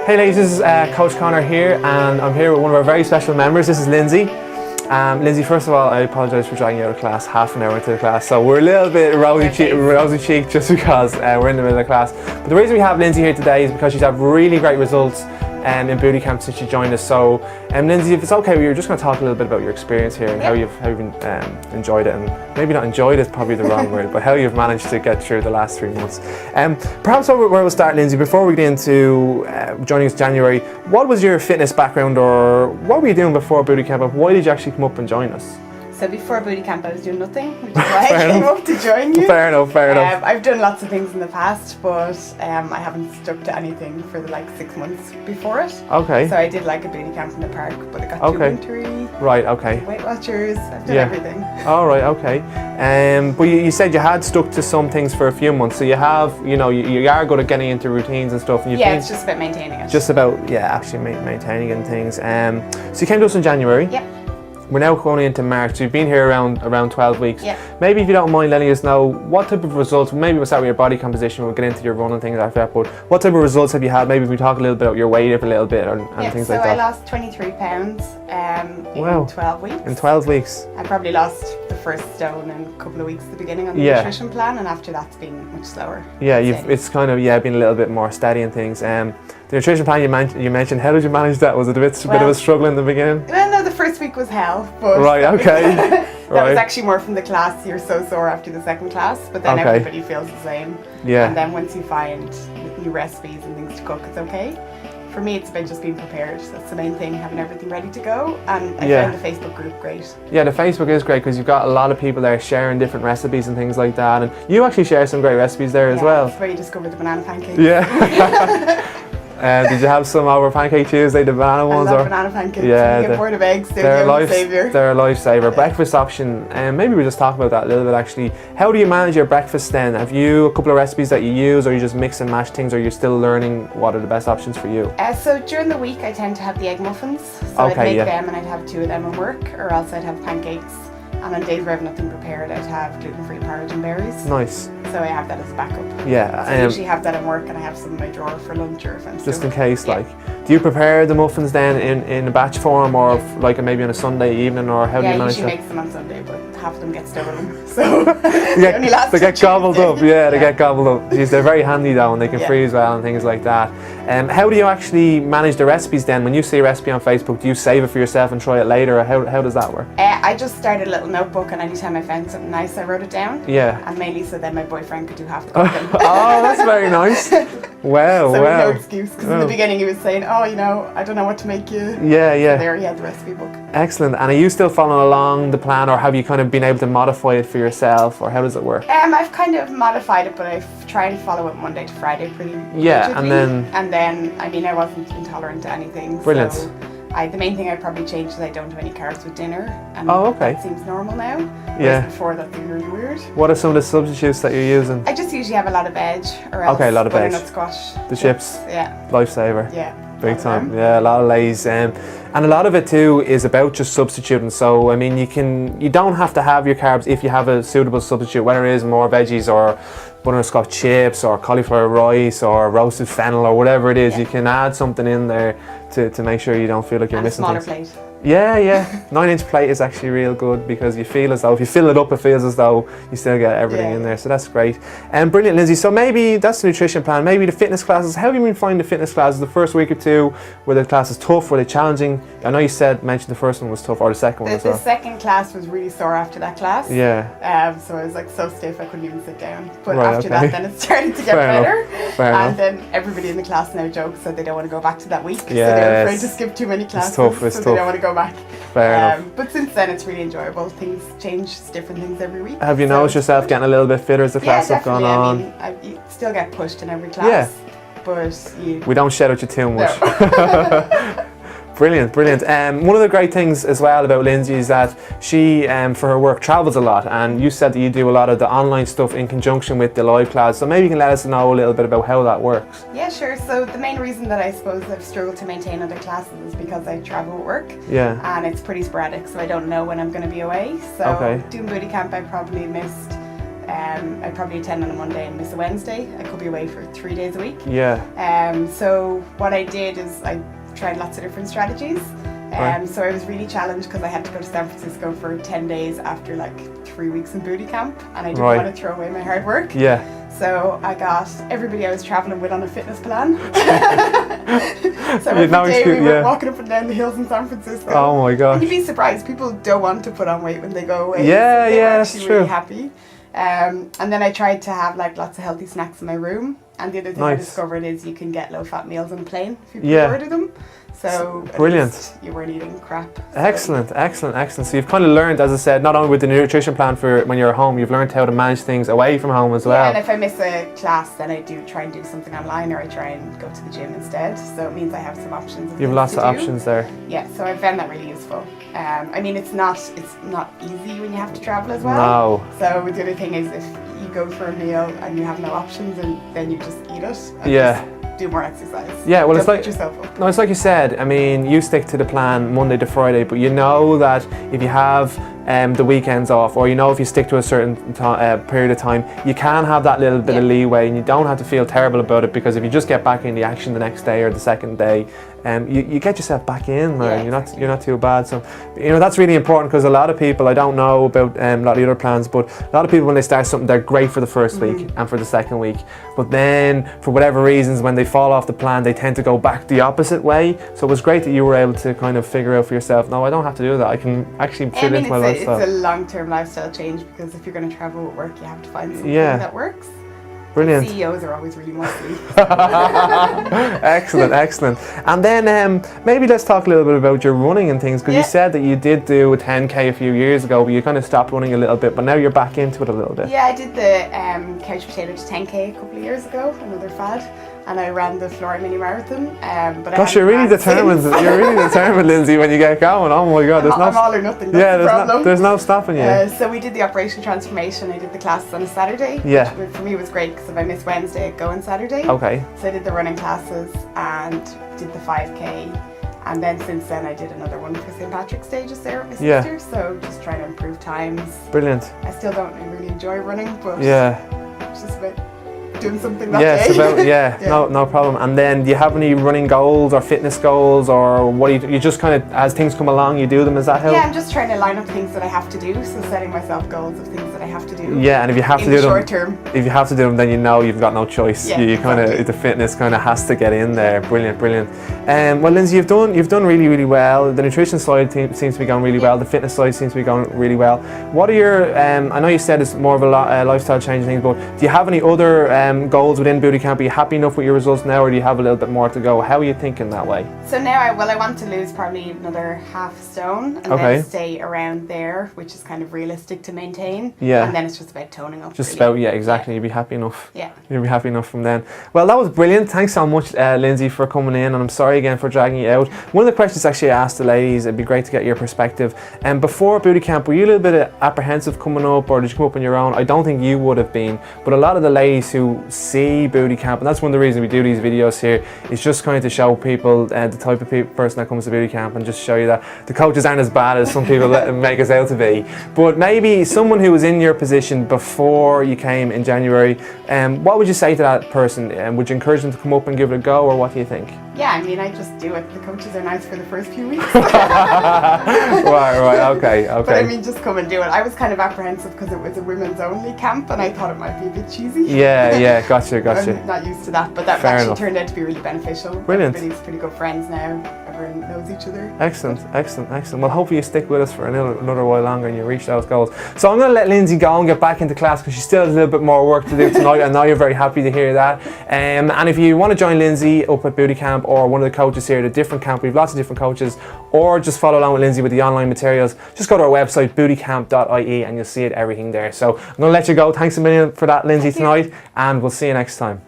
Hey ladies, this is Coach Connor here, and I'm here with one of our very special members. This is Lindsay. Lindsay, first of all, I apologise for dragging you out of class half an hour into the class, so we're a little bit rosy cheeked just because we're in the middle of the class. But the reason we have Lindsay here today is because she's had really great results in booty camp since she joined us. So, Lindsay, if it's okay, we were just going to talk a little bit about your experience here and how you've enjoyed it, and maybe not enjoyed is probably the wrong word, but how you've managed to get through the last 3 months. Perhaps where we'll start, Lindsay, before we get into joining us in January, what was your fitness background, or what were you doing before booty camp, and why did you actually come up and join us? So before booty camp I was doing nothing, which is why I came up to join you. Fair enough. I've done lots of things in the past, but I haven't stuck to anything for the 6 months before it. Okay. So I did a booty camp in the park, but it got too wintry. Right, okay. Weight Watchers, I've done everything. All right, okay. But you said you had stuck to some things for a few months, so you have, you are good at getting into routines and stuff. And it's just about maintaining it. Just about, actually maintaining it and things. So you came to us in January. Yep. We're now going into March, so you've been here around 12 weeks. Yeah. Maybe if you don't mind letting us know what type of results, maybe we'll start with your body composition, we'll get into your run and things like that, but what type of results have you had? Maybe we talk a little bit about your weight up a little bit and things like that. So I lost 23 pounds in 12 weeks. In 12 weeks? I probably lost the first stone in a couple of weeks at the beginning on the nutrition plan, and after that's been much slower. Yeah, it's kind of been a little bit more steady and things. The nutrition plan you mentioned, how did you manage that? Was it a bit of a struggle in the beginning? Well, no, the first week was hell. But right, okay. That was actually more from the class. You're so sore after the second class, but then everybody feels the same. Yeah. And then once you find new recipes and things to cook, it's okay. For me, it's about just being prepared. That's the main thing, having everything ready to go. And I found the Facebook group great. Yeah, the Facebook is great because you've got a lot of people there sharing different recipes and things like that. And you actually share some great recipes there as well. That's where you discovered the banana pancakes. Yeah. Did you have some over Pancake Tuesday, the banana ones? I love banana pancakes. Yeah, you get bored of eggs, they're a lifesaver. They're a lifesaver. Breakfast option, and maybe we just talk about that a little bit actually. How do you manage your breakfast then? Have you a couple of recipes that you use, or you just mix and match things, or you're still learning what are the best options for you? So during the week I tend to have the egg muffins. So I'd make them and I'd have 2 of them at work, or else I'd have pancakes. And on days where I have nothing prepared, I'd have gluten-free porridge and berries. Nice. So I have that as a backup. Yeah. So I usually have that at work, and I have some in my drawer for lunch or if I'm just in case, Do you prepare the muffins then in a batch form, or maybe on a Sunday evening, or how do you manage that? Yeah, I usually make them on Sunday, but half of them get stolen. So they only last they get gobbled up. Yeah, they get gobbled up. Jeez, they're very handy though, and they can freeze well and things like that. How do you actually manage the recipes then? When you see a recipe on Facebook, do you save it for yourself and try it later, or how does that work? I just started a little notebook, and anytime I found something nice, I wrote it down. Yeah. And mainly so then my boyfriend could do half the cooking. Oh, that's very nice. Wow, so no excuse, because in the beginning he was saying, I don't know what to make you. Yeah. So there he had the recipe book. Excellent. And are you still following along the plan, or have you kind of been able to modify it for yourself, or how does it work? I've kind of modified it, but I've tried to follow it Monday to Friday pretty rigidly. And then I wasn't intolerant to anything. Brilliant. So the main thing I probably changed is I don't have any carbs with dinner, and that seems normal now. Whereas before that seemed really weird. What are some of the substitutes that you're using? I just usually have a lot of veg, or else a lot of veg. butternut squash. The chips. Yeah. Lifesaver. Yeah. Big time. Yeah, a lot of Lays. And a lot of it too is about just substituting. So I mean, you don't have to have your carbs if you have a suitable substitute, whether it is more veggies or butterscotch chips or cauliflower rice or roasted fennel or whatever it is. You can add something in there to make sure you don't feel like you're missing things. Smaller plate. Yeah. 9-inch plate is actually real good, because you feel as though if you fill it up, it feels as though you still get everything in there. So that's great. And brilliant, Lindsay. So maybe that's the nutrition plan. Maybe the fitness classes. How have you been finding the fitness classes the first week or two? Were the classes tough? Were they challenging? I know you mentioned the first one was tough, or the second one as well. The second class was really sore after that class. Yeah. So I was so stiff I couldn't even sit down. But after that, then it started to get better. Fair enough. Then everybody in the class now jokes that they don't want to go back to that week. So they're afraid to skip too many classes. It's so tough. They don't want to go back. Fair enough. But since then it's really enjoyable. Things change, it's different things every week. Have you noticed yourself getting a little bit fitter as the classes have gone on? I mean, you still get pushed in every class. But we don't shout at you too much. No. Brilliant. One of the great things as well about Lindsay is that she, for her work, travels a lot, and you said that you do a lot of the online stuff in conjunction with the live class, so maybe you can let us know a little bit about how that works. Yeah, sure. So the main reason that I suppose I've struggled to maintain other classes is because I travel at work, and it's pretty sporadic, so I don't know when I'm going to be away. So doing booty camp I probably missed I'd probably attend on a Monday and miss a Wednesday. I could be away for 3 days a week. Yeah. So what I did is I tried lots of different strategies. So I was really challenged because I had to go to San Francisco for 10 days after like 3 weeks in booty camp, and I didn't want to throw away my hard work. Yeah. So I got everybody I was traveling with on a fitness plan. So every day we were walking up and down the hills in San Francisco. Oh my gosh. And you'd be surprised, people don't want to put on weight when they go away. Yeah, so that's actually true. Really happy. And then I tried to have like lots of healthy snacks in my room. And the other thing I discovered is you can get low-fat meals on a plane if you pre-order them. So brilliant. You weren't eating crap. So. Excellent. So you've kind of learned, as I said, not only with the nutrition plan for when you're at home, you've learned how to manage things away from home as well. Yeah, and if I miss a class, then I do try and do something online, or I try and go to the gym instead. So it means I have some options. You have lots of options there. Yeah, so I found that really useful. I mean, it's not easy when you have to travel as well. No. So the other thing is, if you go for a meal and you have no options, and then you just eat it. And yeah. Do more exercise. Yeah, well, don't it's like beat yourself up. No, it's like you said. I mean, you stick to the plan Monday to Friday, but you know that if you have the weekends off, or you know if you stick to a certain period of time, you can have that little bit of leeway, and you don't have to feel terrible about it, because if you just get back in the action the next day or the second day, you get yourself back in, man. You're not too bad. So that's really important, because a lot of people, I don't know about a lot of the other plans, but a lot of people, when they start something, they're great for the first week and for the second week, but then for whatever reasons, when they fall off the plan, they tend to go back the opposite way. So it was great that you were able to kind of figure out for yourself, no, I don't have to do that, I can actually fit into my lifestyle. It's a long-term lifestyle change, because if you're going to travel with work, you have to find something that works. Brilliant. CEOs are always really muscly. Excellent. And then maybe let's talk a little bit about your running and things, because you said that you did do a 10K a few years ago, but you kind of stopped running a little bit, but now you're back into it a little bit. Yeah, I did the couch potato to 10K a couple of years ago, another fad, and I ran the Florida mini marathon. But gosh, you're really determined. You're really determined, Lindsay, when you get going. Oh my God, I'm all or nothing. That's the problem. There's no stopping you. So we did the Operation Transformation. I did the classes on a Saturday. Yeah. Which for me was great, because if I miss Wednesday, I'd go on Saturday. Okay. So I did the running classes and did the 5K. And then since then I did another one for St. Patrick's Day just there with my sister. So just trying to improve times. Brilliant. I still don't really enjoy running, but it's just about doing something that day. It's about, no problem. And then do you have any running goals or fitness goals, or what do you just kind of, as things come along, you do them? Is that how? Yeah, I'm just trying to line up things that I have to do. So setting myself goals of things that I have to do. Yeah, and if you have to do them short term. If you have to do them, then you know you've got no choice. Yeah, you kind of, the fitness kind of has to get in there. Brilliant. Well, Lindsay, you've done really well. The nutrition side seems to be going really well. The fitness side seems to be going really well. What are your? I know you said it's more of a lifestyle change thing, but do you have any other goals within Booty Camp? Are you happy enough with your results now, or do you have a little bit more to go? How are you thinking that way? So now I want to lose probably another half stone, and then stay around there, which is kind of realistic to maintain. Yeah. And then it's just about toning up. Just about, exactly. You'd be happy enough. Yeah. You'd be happy enough from then. Well, that was brilliant. Thanks so much, Lindsay, for coming in, and I'm sorry again for dragging you out. One of the questions actually I asked the ladies, it'd be great to get your perspective. And before Booty Camp, were you a little bit apprehensive coming up, or did you come up on your own? I don't think you would have been, but a lot of the ladies who see Booty Camp, and that's one of the reasons we do these videos here, is just kind of to show people the type of person that comes to Booty Camp, and just show you that the coaches aren't as bad as some people make us out to be. But maybe someone who was in your position before you came in January, what would you say to that person? Would you encourage them to come up and give it a go, or what do you think? Yeah, I mean, I just do it. The coaches are nice for the first few weeks. right, okay. But I mean, just come and do it. I was kind of apprehensive because it was a women's only camp, and I thought it might be a bit cheesy. Yeah, gotcha. I'm not used to that, but that actually turned out to be really beneficial. Brilliant. Everybody's pretty good friends now. Everyone knows each other. Excellent. Well, hopefully you stick with us for another while longer and you reach those goals. So I'm going to let Lindsay go and get back into class, because she still has a little bit more work to do tonight. I know you're very happy to hear that. And if you want to join Lindsay up at Booty Camp, or one of the coaches here at a different camp, we have lots of different coaches, or just follow along with Lindsay with the online materials, just go to our website, bootycamp.ie, and you'll see everything there. So I'm going to let you go. Thanks a million for that, Lindsay, tonight, and we'll see you next time.